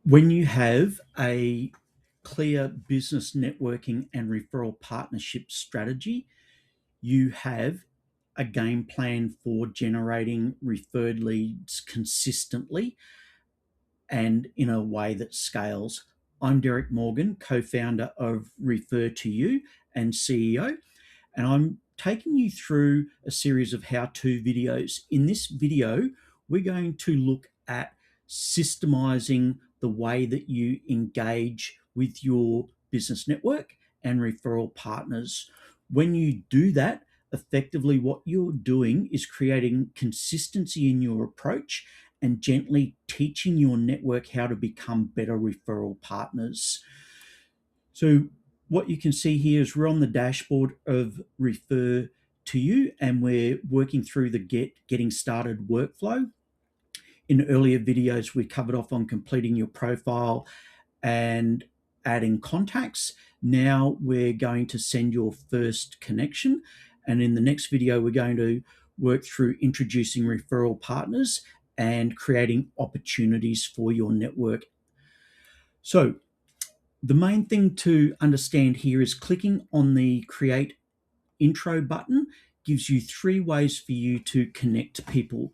When you have a clear business networking and referral partnership strategy, you have a game plan for generating referred leads consistently and in a way that scales. I'm Derek Morgan, co-founder of Refer2u and CEO, and I'm taking you through a series of how-to videos. In this video, we're going to look at systemizing the way that you engage with your business network and referral partners. When you do that, effectively what you're doing is creating consistency in your approach and gently teaching your network how to become better referral partners. So what you can see here is we're on the dashboard of Refer2u and we're working through the Getting Started workflow. In earlier videos, we covered off on completing your profile and adding contacts. Now we're going to send your first connection. And in the next video, we're going to work through introducing referral partners and creating opportunities for your network. So the main thing to understand here is clicking on the Create Intro button gives you 3 ways for you to connect people.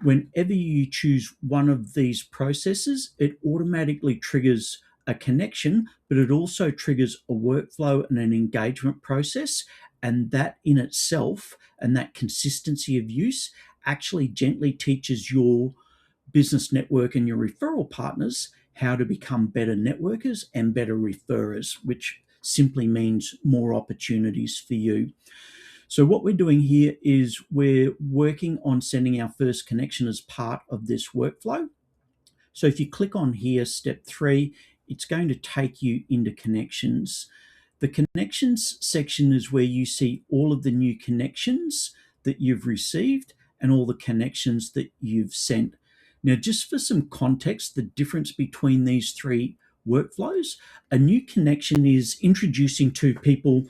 Whenever you choose one of these processes, it automatically triggers a connection, but it also triggers a workflow and an engagement process. And that in itself, and that consistency of use, actually gently teaches your business network and your referral partners how to become better networkers and better referrers, which simply means more opportunities for you. So what we're doing here is we're working on sending our first connection as part of this workflow. So if you click on here, step 3, it's going to take you into connections. The connections section is where you see all of the new connections that you've received and all the connections that you've sent. Now, just for some context, the difference between these 3 workflows, a new connection is introducing 2 people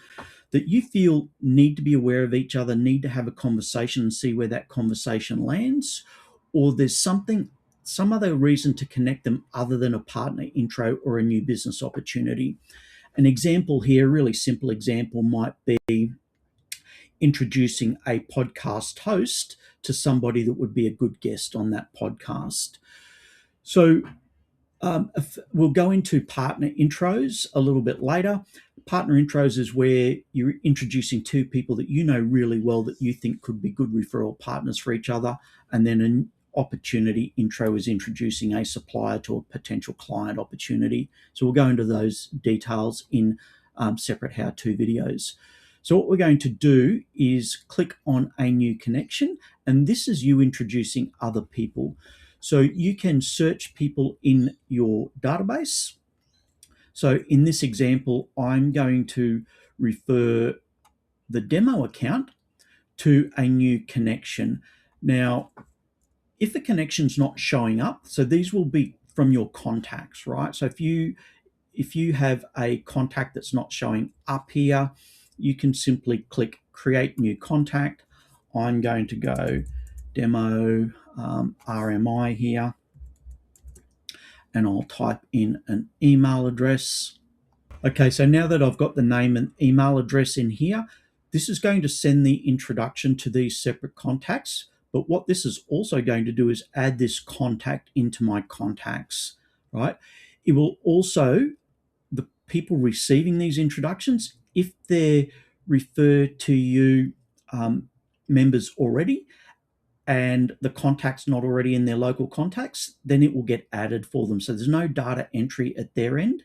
that you feel need to be aware of each other, need to have a conversation and see where that conversation lands, or there's some other reason to connect them other than a partner intro or a new business opportunity. An example here, a really simple example, might be introducing a podcast host to somebody that would be a good guest on that podcast. So we'll go into partner intros a little bit later. Partner intros is where you're introducing 2 people that you know really well that you think could be good referral partners for each other. And then an opportunity intro is introducing a supplier to a potential client opportunity. So we'll go into those details in separate how-to videos. So what we're going to do is click on a new connection, and this is you introducing other people. So you can search people in your database. So in this example, I'm going to refer the demo account to a new connection. Now, if a connection's not showing up, so these will be from your contacts, right? So if you have a contact that's not showing up here, you can simply click Create New Contact. I'm going to go Demo RMI here, and I'll type in an email address. Okay, so now that I've got the name and email address in here, this is going to send the introduction to these separate contacts. But what this is also going to do is add this contact into my contacts, right? It will also, the people receiving these introductions, if they're Refer2u members already, and the contact's not already in their local contacts, then it will get added for them. So there's no data entry at their end.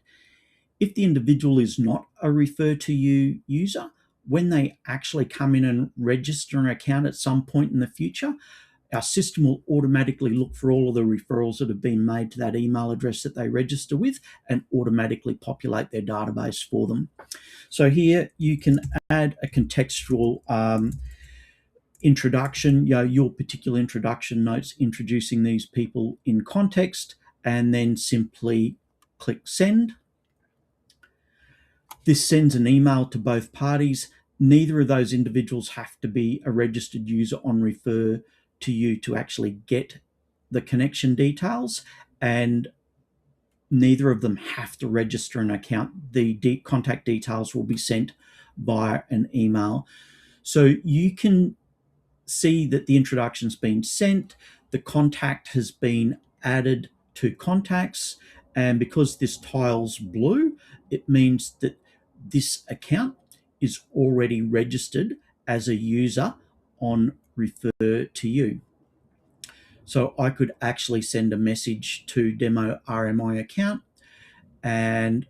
If the individual is not a Refer2u user, when they actually come in and register an account at some point in the future, our system will automatically look for all of the referrals that have been made to that email address that they register with and automatically populate their database for them. So here you can add a contextual introduction, your particular introduction notes introducing these people in context, and then simply click send. This sends an email to both parties. Neither of those individuals have to be a registered user on Refer2u to actually get the connection details. And neither of them have to register an account. The contact details will be sent via an email. So you can see that the introduction's been sent, the contact has been added to contacts, and because this tile's blue, it means that this account is already registered as a user on Refer2u. So I could actually send a message to demo RMI account and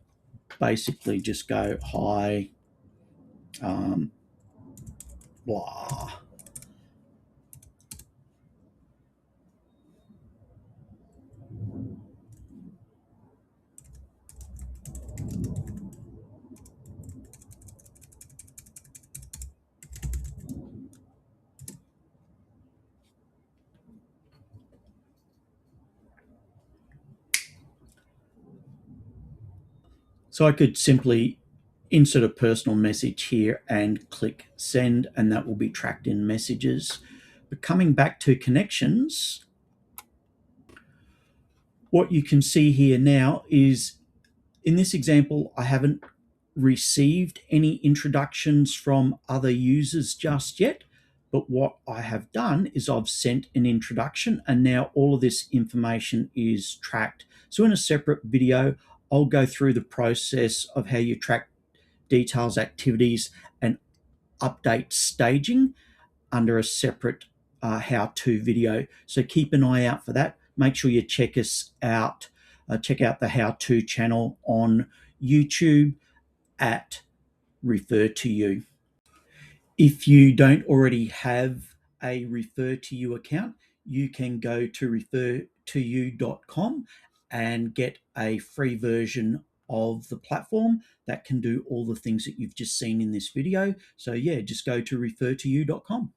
basically just go, hi, blah. So I could simply insert a personal message here and click send, and that will be tracked in messages. But coming back to connections, what you can see here now is, in this example, I haven't received any introductions from other users just yet. But what I have done is I've sent an introduction, and now all of this information is tracked. So in a separate video, I'll go through the process of how you track details, activities, and update staging under a separate how-to video. So keep an eye out for that. Make sure you check us out. Check out the how-to channel on YouTube at Refer2u. If you don't already have a Refer2u account, you can go to refer2u.com and get a free version of the platform that can do all the things that you've just seen in this video. So yeah, just go to refer2u.com.